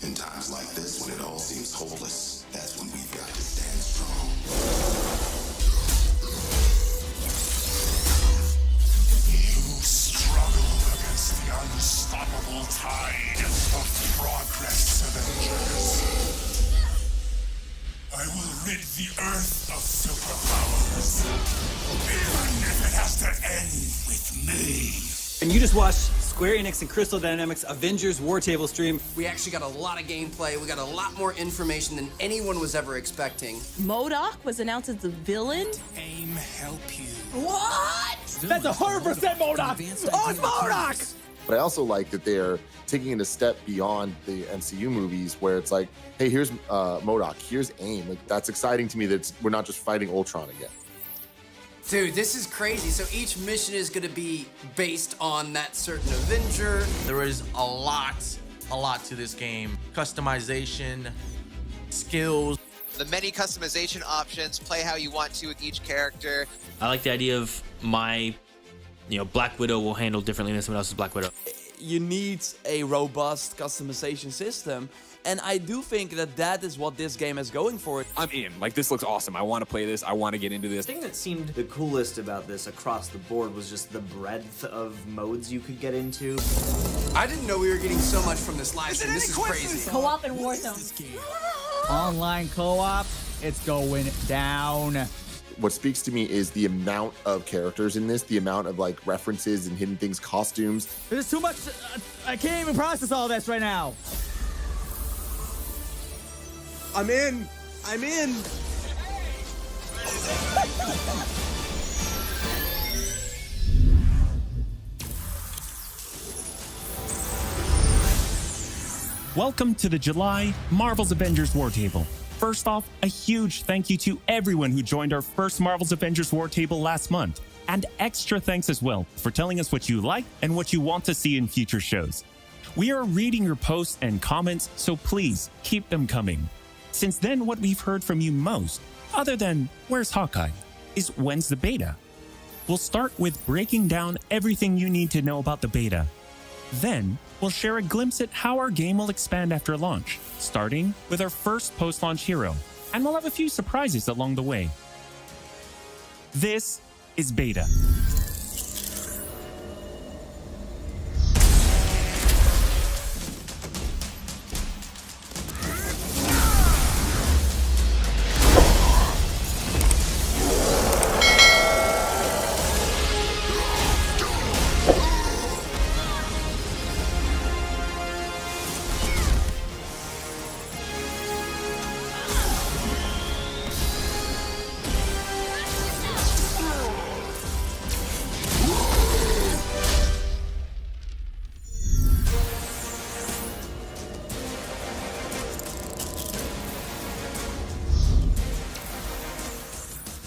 In times like this, when it all seems hopeless, that's when we've got to stand strong. You struggle against the unstoppable tide of progress, Avengers. I will rid the Earth of superpowers, even if it has to end with me. And you just watched Square Enix and Crystal Dynamics Avengers War Table stream. We actually got a lot of gameplay. We got a lot more information than anyone was ever expecting. MODOK was announced as the villain. Aim help you. What? That's 100% MODOK! Oh, it's MODOK! But I also like that they're taking it a step beyond the MCU movies where it's like, hey, here's MODOK, here's AIM. Like, that's exciting to me that we're not just fighting Ultron again. Dude, this is crazy. So each mission is going to be based on that certain Avenger. There is a lot to this game. Customization, skills. The many customization options, play how you want to with each character. I like the idea of my, Black Widow will handle differently than someone else's Black Widow. You need a robust customization system, and I do think that is what this game is going for. I'm in. Like, this looks awesome. I want to play this. I want to get into this. The thing that seemed the coolest about this across the board was just the breadth of modes you could get into. I didn't know we were getting so much from this live stream. This is crazy. Co-op and Warzone. Online co-op, it's going down. What speaks to me is the amount of characters in this, the amount of like references and hidden things, costumes. There's too much. I can't even process all this right now. I'm in. I'm in. Welcome to the July Marvel's Avengers War Table. First off, a huge thank you to everyone who joined our first Marvel's Avengers War Table last month. And extra thanks as well for telling us what you like and what you want to see in future shows. We are reading your posts and comments, so please keep them coming. Since then, what we've heard from you most, other than where's Hawkeye, is when's the beta? We'll start with breaking down everything you need to know about the beta. Then, we'll share a glimpse at how our game will expand after launch, starting with our first post-launch hero, and we'll have a few surprises along the way. This is Beta.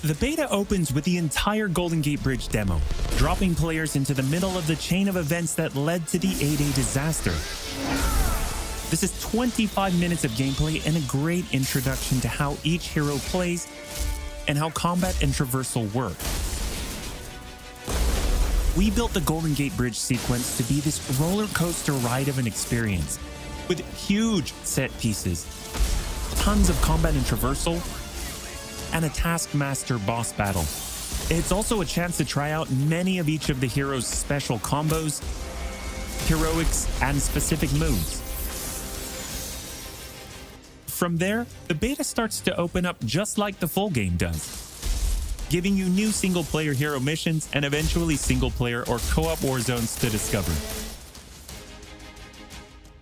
The beta opens with the entire Golden Gate Bridge demo, dropping players into the middle of the chain of events that led to the A-Day disaster. This is 25 minutes of gameplay and a great introduction to how each hero plays and how combat and traversal work. We built the Golden Gate Bridge sequence to be this roller coaster ride of an experience, with huge set pieces, tons of combat and traversal, and a Taskmaster boss battle. It's also a chance to try out many of each of the heroes' special combos, heroics, and specific moves. From there, the beta starts to open up just like the full game does, giving you new single-player hero missions and eventually single-player or co-op war zones to discover.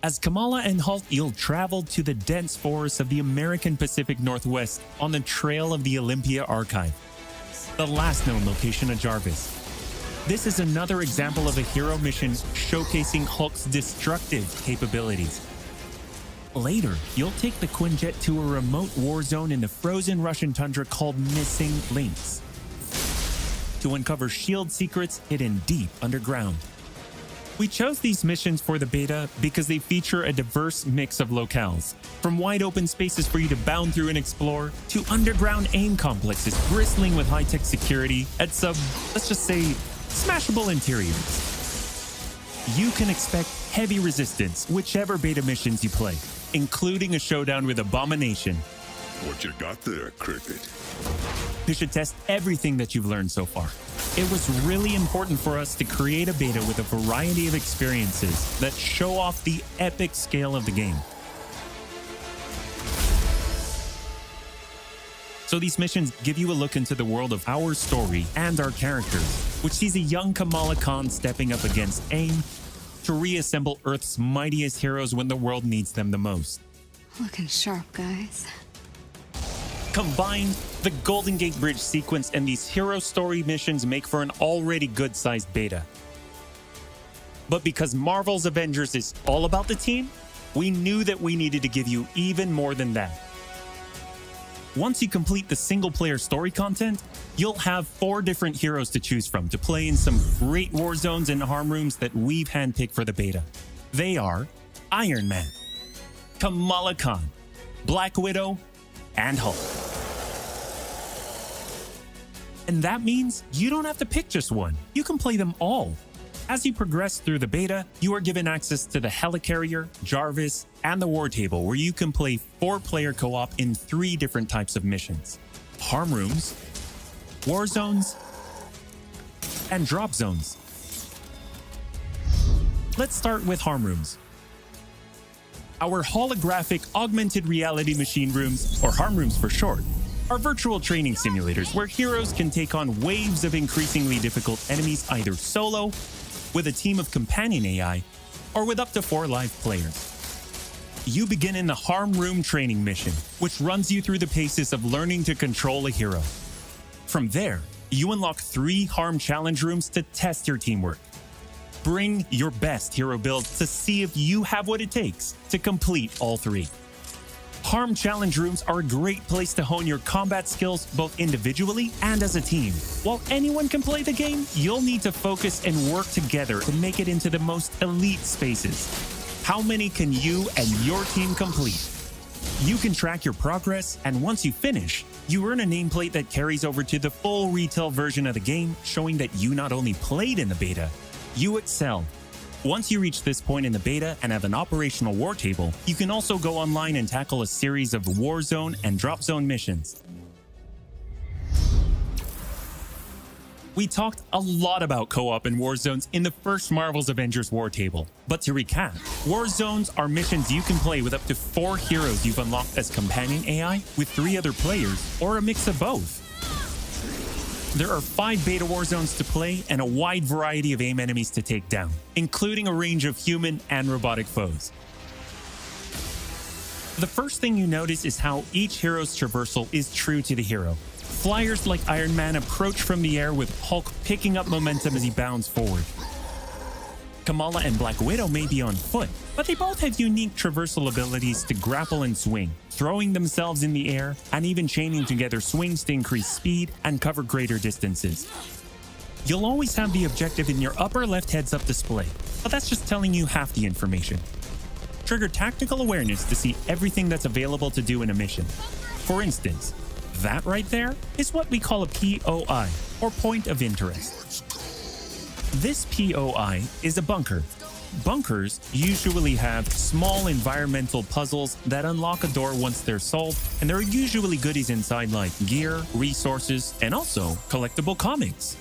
As Kamala and Hulk Eel traveled to the dense forests of the American Pacific Northwest on the trail of the Olympia Archive, the last known location of Jarvis. This is another example of a hero mission showcasing Hulk's destructive capabilities. Later, you'll take the Quinjet to a remote war zone in the frozen Russian tundra called Missing Links to uncover S.H.I.E.L.D. secrets hidden deep underground. We chose these missions for the beta because they feature a diverse mix of locales, from wide open spaces for you to bound through and explore, to underground AIM complexes bristling with high-tech security at some, let's just say, smashable interiors. You can expect heavy resistance whichever beta missions you play, including a showdown with Abomination. What you got there, Cricket? You should test everything that you've learned so far. It was really important for us to create a beta with a variety of experiences that show off the epic scale of the game. So these missions give you a look into the world of our story and our characters, which sees a young Kamala Khan stepping up against AIM to reassemble Earth's mightiest heroes when the world needs them the most. Looking sharp, guys. Combined, the Golden Gate Bridge sequence and these hero story missions make for an already good-sized beta. But because Marvel's Avengers is all about the team, we knew that we needed to give you even more than that. Once you complete the single-player story content, you'll have 4 different heroes to choose from to play in some great war zones and harm rooms that we've handpicked for the beta. They are Iron Man, Kamala Khan, Black Widow, and Hulk. And that means you don't have to pick just one. You can play them all. As you progress through the beta, you are given access to the Helicarrier, Jarvis, and the War Table, where you can play 4-player co-op in 3 different types of missions: harm rooms, war zones, and drop zones. Let's start with harm rooms. Our holographic augmented reality machine rooms, or harm rooms for short, are virtual training simulators where heroes can take on waves of increasingly difficult enemies either solo, with a team of companion AI, or with up to 4 live players. You begin in the Harm Room Training mission, which runs you through the paces of learning to control a hero. From there, you unlock 3 Harm Challenge rooms to test your teamwork. Bring your best hero build to see if you have what it takes to complete all 3. Harm Challenge rooms are a great place to hone your combat skills both individually and as a team. While anyone can play the game, you'll need to focus and work together to make it into the most elite spaces. How many can you and your team complete? You can track your progress, and once you finish, you earn a nameplate that carries over to the full retail version of the game, showing that you not only played in the beta, you excelled. Once you reach this point in the beta and have an operational war table, you can also go online and tackle a series of war zone and drop zone missions. We talked a lot about co-op and war zones in the first Marvel's Avengers war table. But to recap, war zones are missions you can play with up to 4 heroes you've unlocked as companion AI, with 3 other players, or a mix of both. There are 5 beta war zones to play and a wide variety of AIM enemies to take down, including a range of human and robotic foes. The first thing you notice is how each hero's traversal is true to the hero. Flyers like Iron Man approach from the air, with Hulk picking up momentum as he bounds forward. Kamala and Black Widow may be on foot, but they both have unique traversal abilities to grapple and swing, throwing themselves in the air, and even chaining together swings to increase speed and cover greater distances. You'll always have the objective in your upper left heads-up display, but that's just telling you half the information. Trigger tactical awareness to see everything that's available to do in a mission. For instance, that right there is what we call a POI, or point of interest. This POI is a bunker. Bunkers usually have small environmental puzzles that unlock a door once they're solved, and there are usually goodies inside like gear, resources, and also collectible comics.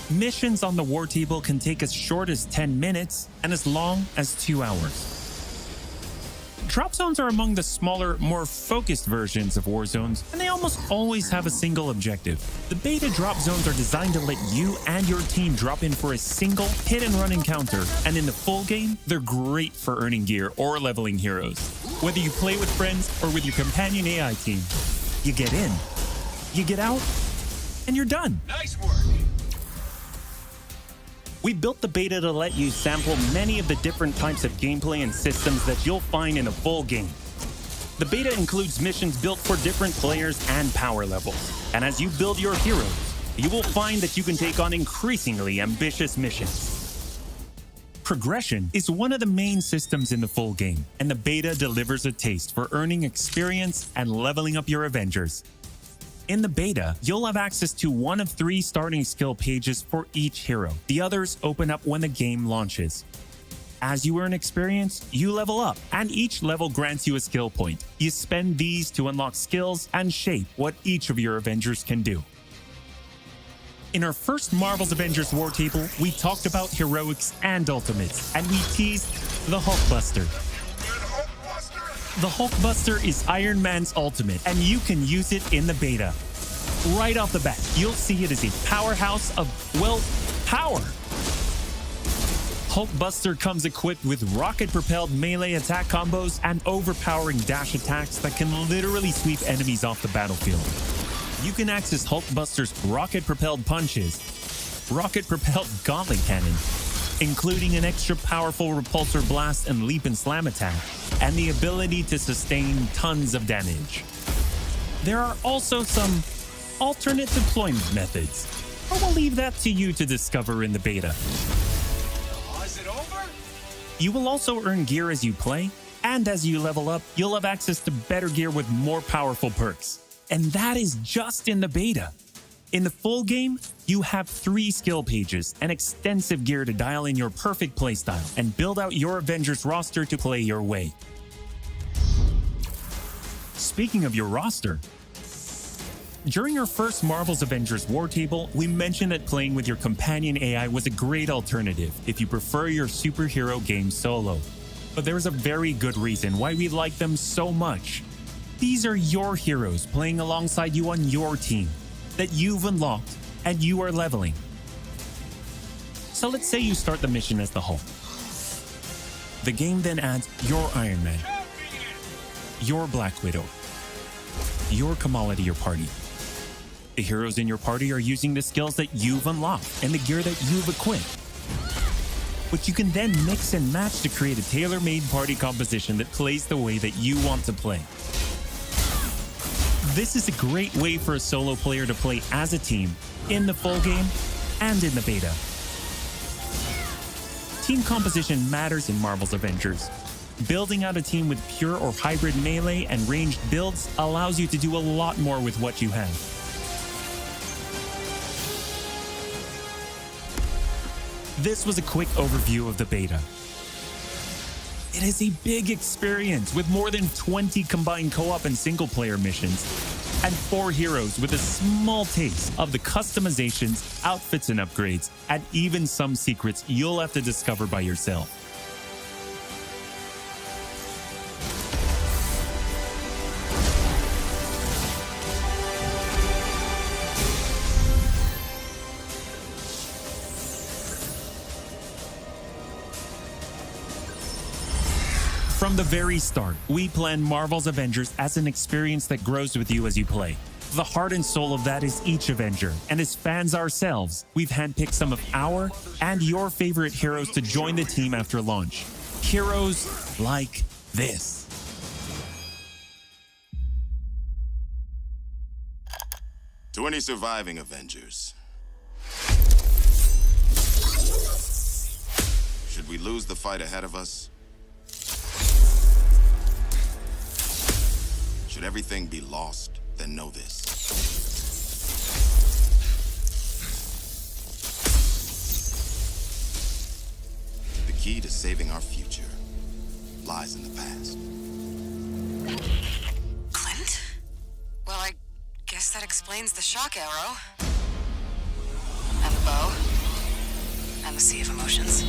Missions on the war table can take as short as 10 minutes and as long as 2 hours. Drop zones are among the smaller, more focused versions of war zones, and they almost always have a single objective. The beta drop zones are designed to let you and your team drop in for a single hit-and-run encounter, and in the full game, they're great for earning gear or leveling heroes. Whether you play with friends or with your companion AI team, you get in, you get out, and you're done. Nice work. We built the beta to let you sample many of the different types of gameplay and systems that you'll find in a full game. The beta includes missions built for different players and power levels, and as you build your heroes, you will find that you can take on increasingly ambitious missions. Progression is one of the main systems in the full game, and the beta delivers a taste for earning experience and leveling up your Avengers. In the beta, you'll have access to one of 3 starting skill pages for each hero. The others open up when the game launches. As you earn experience, you level up, and each level grants you a skill point. You spend these to unlock skills and shape what each of your Avengers can do. In our first Marvel's Avengers War Table, we talked about heroics and ultimates, and we teased the Hulkbuster. The Hulkbuster is Iron Man's ultimate, and you can use it in the beta. Right off the bat, you'll see it as a powerhouse of, well, power. Hulkbuster comes equipped with rocket-propelled melee attack combos and overpowering dash attacks that can literally sweep enemies off the battlefield. You can access Hulkbuster's rocket-propelled punches, rocket-propelled gauntlet cannon, including an extra powerful repulsor blast and leap and slam attack, and the ability to sustain tons of damage. There are also some alternate deployment methods, but we'll leave that to you to discover in the beta. Is it over? You will also earn gear as you play, and as you level up, you'll have access to better gear with more powerful perks. And that is just in the beta. In the full game, you have 3 skill pages and extensive gear to dial in your perfect playstyle and build out your Avengers roster to play your way. Speaking of your roster, during our first Marvel's Avengers War Table, we mentioned that playing with your companion AI was a great alternative if you prefer your superhero game solo. But there's a very good reason why we like them so much. These are your heroes playing alongside you on your team that you've unlocked and you are leveling. So let's say you start the mission as the Hulk. The game then adds your Iron Man, your Black Widow, your Kamala to your party. The heroes in your party are using the skills that you've unlocked and the gear that you've equipped. But you can then mix and match to create a tailor-made party composition that plays the way that you want to play. This is a great way for a solo player to play as a team in the full game and in the beta. Team composition matters in Marvel's Avengers. Building out a team with pure or hybrid melee and ranged builds allows you to do a lot more with what you have. This was a quick overview of the beta. It is a big experience with more than 20 combined co-op and single-player missions, and 4 heroes with a small taste of the customizations, outfits and upgrades, and even some secrets you'll have to discover by yourself. From the very start, we planned Marvel's Avengers as an experience that grows with you as you play. The heart and soul of that is each Avenger, and as fans ourselves, we've handpicked some of our and your favorite heroes to join the team after launch. Heroes like this. To any surviving Avengers, should we lose the fight ahead of us? Should everything be lost, then know this. The key to saving our future lies in the past. Clint? Well, I guess that explains the shock arrow. And the bow. And the sea of emotions.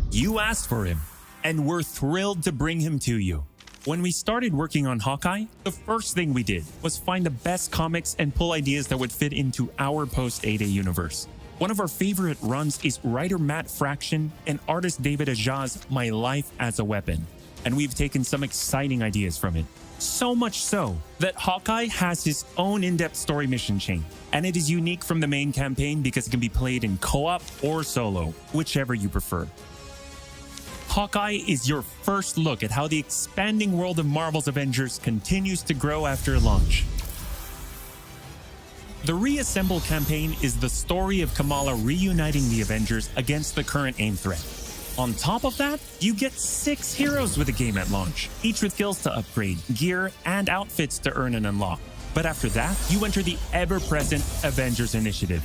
You asked for him, and we're thrilled to bring him to you. When we started working on Hawkeye, the first thing we did was find the best comics and pull ideas that would fit into our post-8A universe. One of our favorite runs is writer Matt Fraction and artist David Aja's My Life as a Weapon, and we've taken some exciting ideas from it. So much so that Hawkeye has his own in-depth story mission chain, and it is unique from the main campaign because it can be played in co-op or solo, whichever you prefer. Hawkeye is your first look at how the expanding world of Marvel's Avengers continues to grow after launch. The Reassemble campaign is the story of Kamala reuniting the Avengers against the current AIM threat. On top of that, you get 6 heroes with the game at launch, each with skills to upgrade, gear, and outfits to earn and unlock. But after that, you enter the ever-present Avengers Initiative.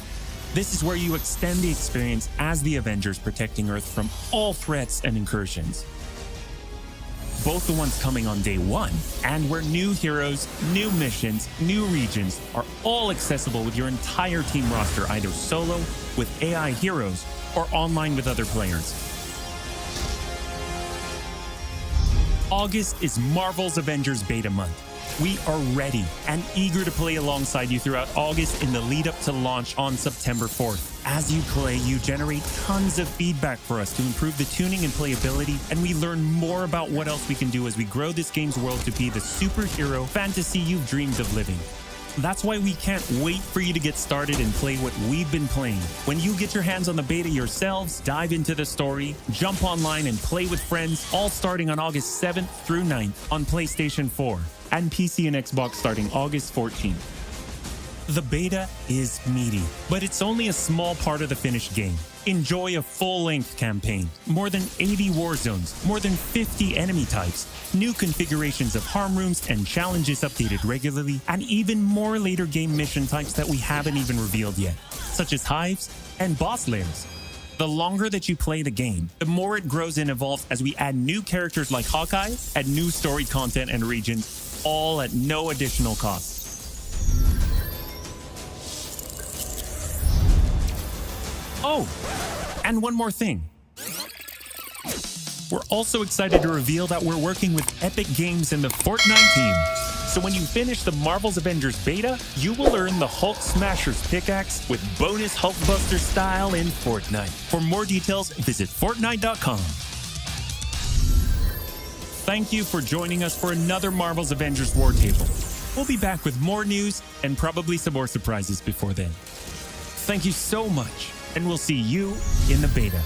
This is where you extend the experience as the Avengers, protecting Earth from all threats and incursions. Both the ones coming on day 1, and where new heroes, new missions, new regions are all accessible with your entire team roster, either solo, with AI heroes, or online with other players. August is Marvel's Avengers Beta Month. We are ready and eager to play alongside you throughout August in the lead up to launch on September 4th. As you play, you generate tons of feedback for us to improve the tuning and playability, and we learn more about what else we can do as we grow this game's world to be the superhero fantasy you've dreamed of living. That's why we can't wait for you to get started and play what we've been playing. When you get your hands on the beta yourselves, dive into the story, jump online and play with friends, all starting on August 7th through 9th on PlayStation 4 and PC and Xbox starting August 14th. The beta is meaty, but it's only a small part of the finished game. Enjoy a full-length campaign, more than 80 war zones, more than 50 enemy types, new configurations of harm rooms and challenges updated regularly, and even more later game mission types that we haven't even revealed yet, such as hives and boss lairs. The longer that you play the game, the more it grows and evolves as we add new characters like Hawkeye, add new story content and regions, all at no additional cost. Oh, and one more thing. We're also excited to reveal that we're working with Epic Games and the Fortnite team. So when you finish the Marvel's Avengers beta, you will earn the Hulk Smasher's pickaxe with bonus Hulkbuster style in Fortnite. For more details, visit Fortnite.com. Thank you for joining us for another Marvel's Avengers War Table. We'll be back with more news and probably some more surprises before then. Thank you so much, and we'll see you in the beta.